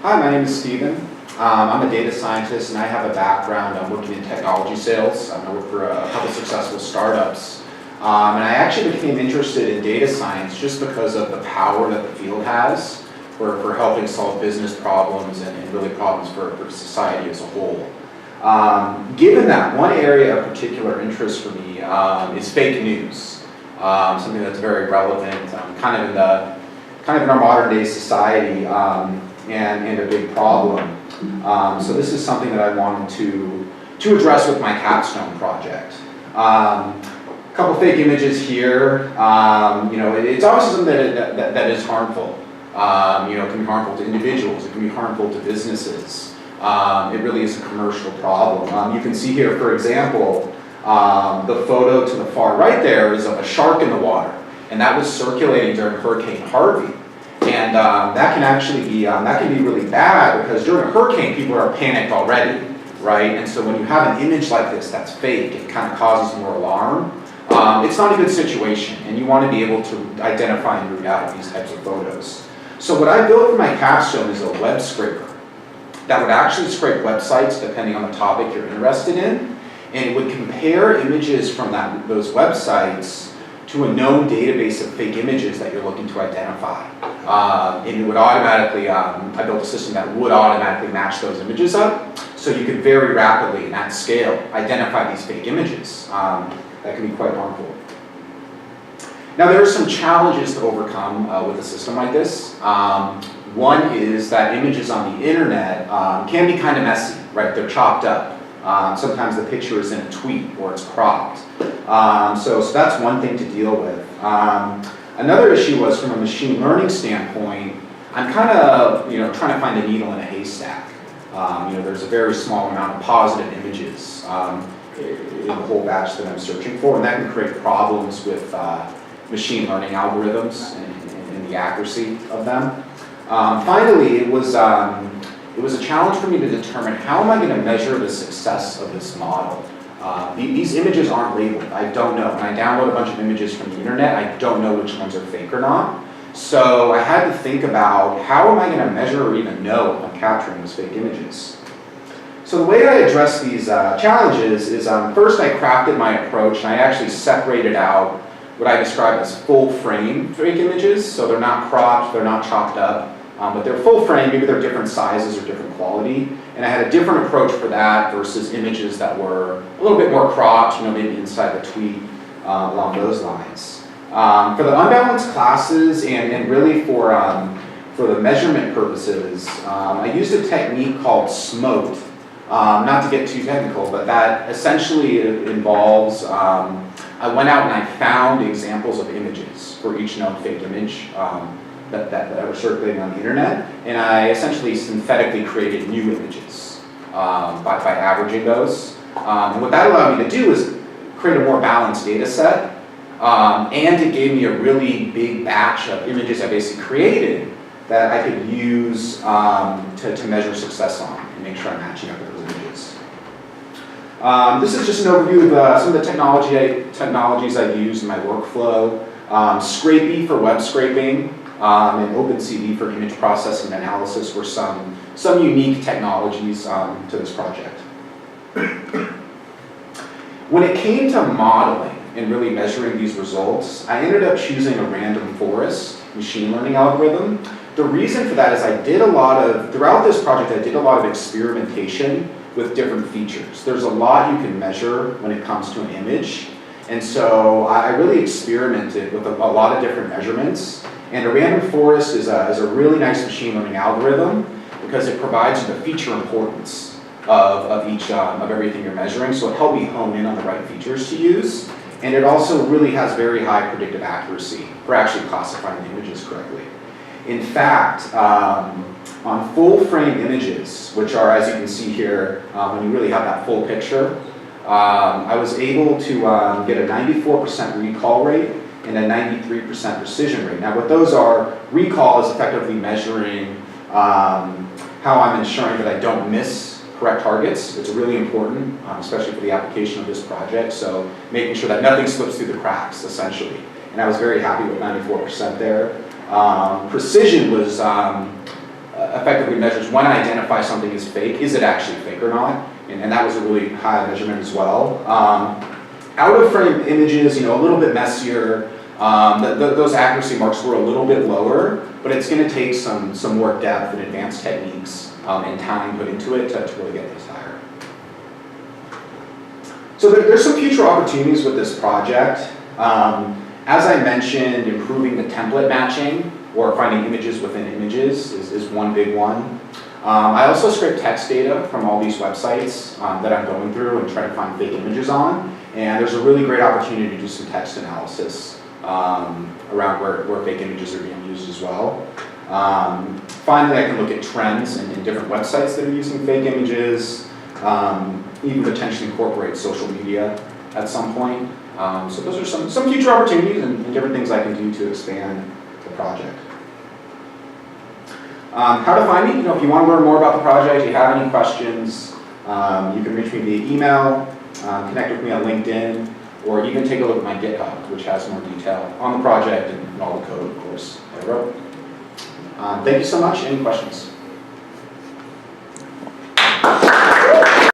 Hi, my name is Steven. I'm a data scientist and I have a background working in technology sales. I work for a couple successful startups. And I actually became interested in data science just because of the power that the field has for helping solve business problems and really problems for society as a whole. Given that, one area of particular interest for me is fake news, something that's very relevant, kind of in our modern day society, and a big problem. So this is something that I wanted to address with my capstone project. A couple fake images here. It's obviously something that is harmful. It can be harmful to individuals. It can be harmful to businesses. It really is a commercial problem. You can see here, for example, the photo to the far right there is of a shark in the water, and that was circulating during Hurricane Harvey. And that can actually be really bad because during a hurricane, people are panicked already, right? And so when you have an image like this that's fake, it kind of causes more alarm. It's not a good situation, and you want to be able to identify and root out these types of photos. So what I built for my capstone is a web scraper that would actually scrape websites depending on the topic you're interested in, and it would compare images from those websites to a known database of fake images that you're looking to identify. And it would automatically, I built a system that would automatically match those images up, so you could very rapidly and at scale identify these fake images that can be quite harmful. Now there are some challenges to overcome with a system like this. One is that images on the internet can be kind of messy, right? They're chopped up. Sometimes the picture is in a tweet or it's cropped. So that's one thing to deal with. Another issue was from a machine learning standpoint, I'm kind of trying to find a needle in a haystack. There's a very small amount of positive images in the whole batch that I'm searching for, and that can create problems with machine learning algorithms and the accuracy of them. Finally, it was a challenge for me to determine how am I going to measure the success of this model. These images aren't labeled. I don't know. When I download a bunch of images from the internet, I don't know which ones are fake or not. So I had to think about how am I going to measure or even know if I'm capturing those fake images. So the way I address these challenges is first I crafted my approach and I actually separated out what I describe as full frame fake images. So they're not cropped, they're not chopped up. But they're full frame, maybe they're different sizes or different quality. And I had a different approach for that versus images that were a little bit more cropped, maybe inside the tweet, along those lines. For the unbalanced classes and really for the measurement purposes, I used a technique called SMOTE. Not to get too technical, but that essentially involves, I went out and I found examples of images for each known fake image that were circulating on the internet, and I essentially synthetically created new images by averaging those. And what that allowed me to do is create a more balanced data set, and it gave me a really big batch of images I basically created that I could use to measure success on and make sure I'm matching up with those images. This is just an overview of some of the technologies I use in my workflow. Scrapey for web scraping, and OpenCV for image processing and analysis were some unique technologies to this project. When it came to modeling and really measuring these results, I ended up choosing a random forest machine learning algorithm. The reason for that is throughout this project, I did a lot of experimentation with different features. There's a lot you can measure when it comes to an image, and so I really experimented with a lot of different measurements. And a random forest is a really nice machine learning algorithm because it provides you the feature importance of everything you're measuring. So it helped me hone in on the right features to use. And it also really has very high predictive accuracy for actually classifying the images correctly. In fact, on full frame images, which are, as you can see here, when you really have that full picture, I was able to get a 94% recall rate and a 93% precision rate. Now what those are, recall is effectively measuring how I'm ensuring that I don't miss correct targets. It's really important, especially for the application of this project, so making sure that nothing slips through the cracks, essentially. And I was very happy with 94% there. Precision was effectively we measure is when I identify something as fake, is it actually fake or not? And that was a really high measurement as well. Out of frame images, a little bit messier. Those accuracy marks were a little bit lower, but it's going to take some more depth and advanced techniques and time put into it to really get these higher. So there's some future opportunities with this project. As I mentioned, improving the template matching or finding images within images is one big one. I also scrape text data from all these websites that I'm going through and try to find fake images on. And there's a really great opportunity to do some text analysis around where fake images are being used as well. Finally, I can look at trends in different websites that are using fake images, even potentially incorporate social media at some point. So those are some future opportunities and different things I can do to expand the project. How to find me? If you want to learn more about the project, you have any questions, you can reach me via email, connect with me on LinkedIn, or even take a look at my GitHub, which has more detail on the project and all the code, of course, that I wrote. Thank you so much. Any questions?